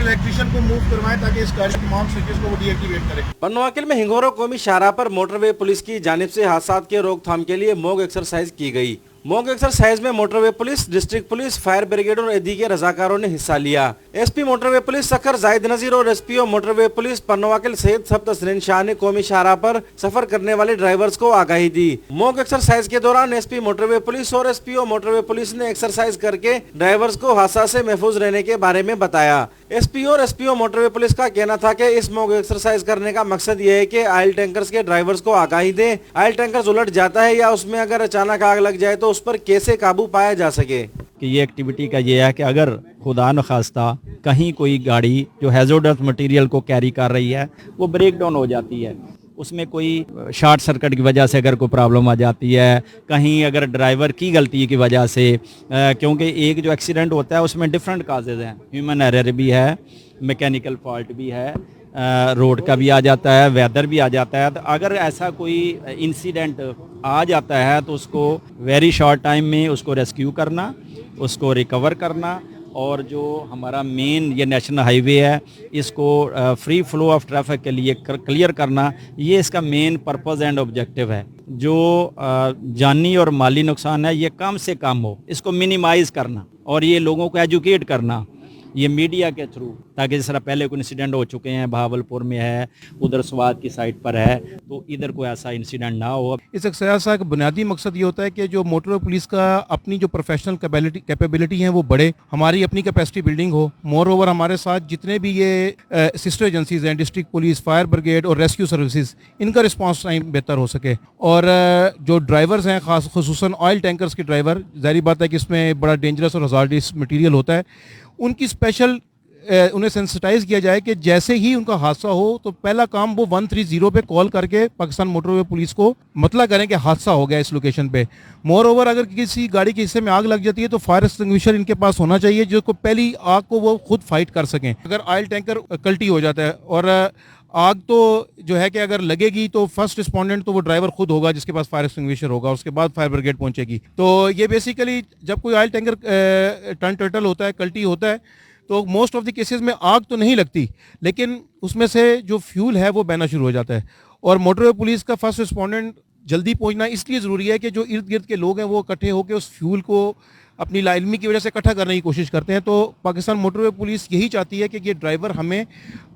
Electrician को move करवाएं ताकि इस कार के तमाम स्विचेस को वो डीएक्टिवेट करें। पन्नवाकिल में हिंगोरो कौमी शाहराह पर मोटरवे पुलिस की जानिब से हादसा के रोकथाम के लिए मॉक एक्सरसाइज की गई। मॉक एक्सरसाइज में motorway police, district police, fire brigade और एदी के रजाकारों ने हिस्सा लिया। SP motorway police Sukkur Zahid Nazir और एसपीओ मोटरवे पुलिस पन्नवाकिल सैयद सब तस्लीन शाह ने कौमी शाहराह पर सफर करने वाले ड्राइवर्स को आगाही दी। मॉक एक्सरसाइज के दौरान एसपी मोटरवे पुलिस और एसपीओ मोटरवे पुलिस ने एक्सरसाइज करके ड्राइवर्स को हादसा से महफूज रहने के बारे में बताया। एसपी और एसपीओ मोटरवे पुलिस का कहना था कि इस मॉक एक्सरसाइज करने का मकसद ये है कि ऑयल टैंकर्स के ड्राइवर्स को आगाही दें, ऑयल टैंकर्स उलट जाता है या उसमें अगर अचानक आग लग जाए तो उस पर कैसे काबू पाया जा सके। कि ये एक्टिविटी का ये है कि अगर खुदा न खास्ता कहीं कोई गाड़ी जो हैज़ार्डस मटेरियल को कैरी कर रही है वो ब्रेक डाउन हो जाती है, उसमें कोई शॉर्ट सर्किट की वजह से अगर कोई प्रॉब्लम आ जाती है, कहीं अगर ड्राइवर की गलती की वजह से, क्योंकि एक जो एक्सीडेंट होता है उसमें डिफरेंट काजेज़ हैं, ह्यूमन एरर भी है, मैकेनिकल फॉल्ट भी है, रोड का भी आ जाता है, वेदर भी आ जाता है। तो अगर ऐसा कोई इंसिडेंट आ जाता है तो उसको वेरी शॉर्ट टाइम में उसको रेस्क्यू करना, उसको रिकवर करना, और जो हमारा मेन ये नेशनल हाईवे है इसको फ्री फ्लो ऑफ ट्रैफिक के लिए क्लियर करना, ये इसका मेन पर्पस एंड ऑब्जेक्टिव है। जो जानी और माली नुकसान है ये कम से कम हो, इसको मिनिमाइज़ करना और ये लोगों को एजुकेट करना, ये मीडिया के थ्रू, ताकि जिस तरह पहले कोई इंसिडेंट हो चुके हैं, बहावलपुर में है, उधर स्वाद की साइड पर है, तो इधर कोई ऐसा इंसिडेंट ना हो। इस एक्सरसाइज का बुनियादी मकसद ये होता है कि जो मोटर पुलिस का अपनी जो प्रोफेशनल कैपेबिलिटी है वो बढ़े, हमारी अपनी कैपेसिटी बिल्डिंग हो। मोर ओवर हमारे साथ जितने भी ये सिस्टर एजेंसीज हैं, डिस्ट्रिक्ट पुलिस, फायर ब्रिगेड और रेस्क्यू सर्विसेज, इनका रिस्पांस टाइम बेहतर हो सके। और जो ड्राइवर्स हैं, खास खुसूसन ऑयल टैंकर्स के ड्राइवर, ज़ाहिर बात है कि इसमें बड़ा डेंजरस और हज़ार्डस मटीरियल होता है, उनकी स्पेशल उन्हें सेंसिटाइज किया जाए कि जैसे ही उनका हादसा हो तो पहला काम वो 130 पे कॉल करके पाकिस्तान मोटरवे पुलिस को मतला करें कि हादसा हो गया इस लोकेशन पे। मोर ओवर अगर किसी गाड़ी के हिस्से में आग लग जाती है तो फायर एक्सटिंग्विशर इनके पास होना चाहिए जो को पहली आग को वो खुद फाइट कर सकें। अगर ऑयल टैंकर कल्टी हो जाता है और आग तो जो है कि अगर लगेगी तो फर्स्ट रिस्पोंडेंट तो वो ड्राइवर खुद होगा जिसके पास फायर एक्सटिंग्विशर होगा, उसके बाद फायर ब्रिगेड पहुंचेगी। तो ये बेसिकली जब कोई ऑयल टैंकर टर्न टर्टल होता है, कल्टी होता है, तो मोस्ट ऑफ द केसेस में आग तो नहीं लगती, लेकिन उसमें से जो फ्यूल है वो बहना शुरू हो जाता है। और मोटरवे पुलिस का फर्स्ट रिस्पोंडेंट जल्दी पहुंचना इसलिए ज़रूरी है कि जो इर्द गिर्द के लोग हैं वो इकट्ठे होकर उस फ्यूल को अपनी लाइलमी की वजह से इकट्ठा करने की कोशिश करते हैं। तो पाकिस्तान मोटरवे पुलिस यही चाहती है कि ये ड्राइवर हमें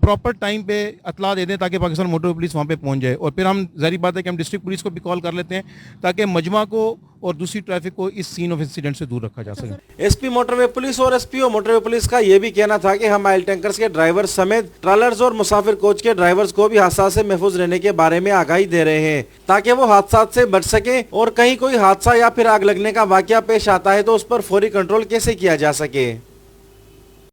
प्रॉपर टाइम पे इतला दे दें ताकि पाकिस्तान मोटरवे पुलिस वहाँ पे पहुँच जाए। और फिर हम ज़ाहिर बात है कि हम डिस्ट्रिक्ट पुलिस को भी कॉल कर लेते हैं ताकि मजमा को और दूसरी ट्रैफिक को इस सीन ऑफ इंसिडेंट से दूर रखा जा सके। एसपी मोटरवे पुलिस और एसपीओ मोटरवे पुलिस का यह भी कहना था कि हम ऑयल टैंकर्स के ड्राइवर समेत ट्रॉलर्स और मुसाफिर कोच के ड्राइवर्स को भी हादसा से महफूज रहने के बारे में आगाही दे रहे हैं ताकि वो हादसा से बच सके और कहीं कोई हादसा या फिर आग लगने का वाकया पेश आता है तो उस पर फौरी कंट्रोल कैसे किया जा सके।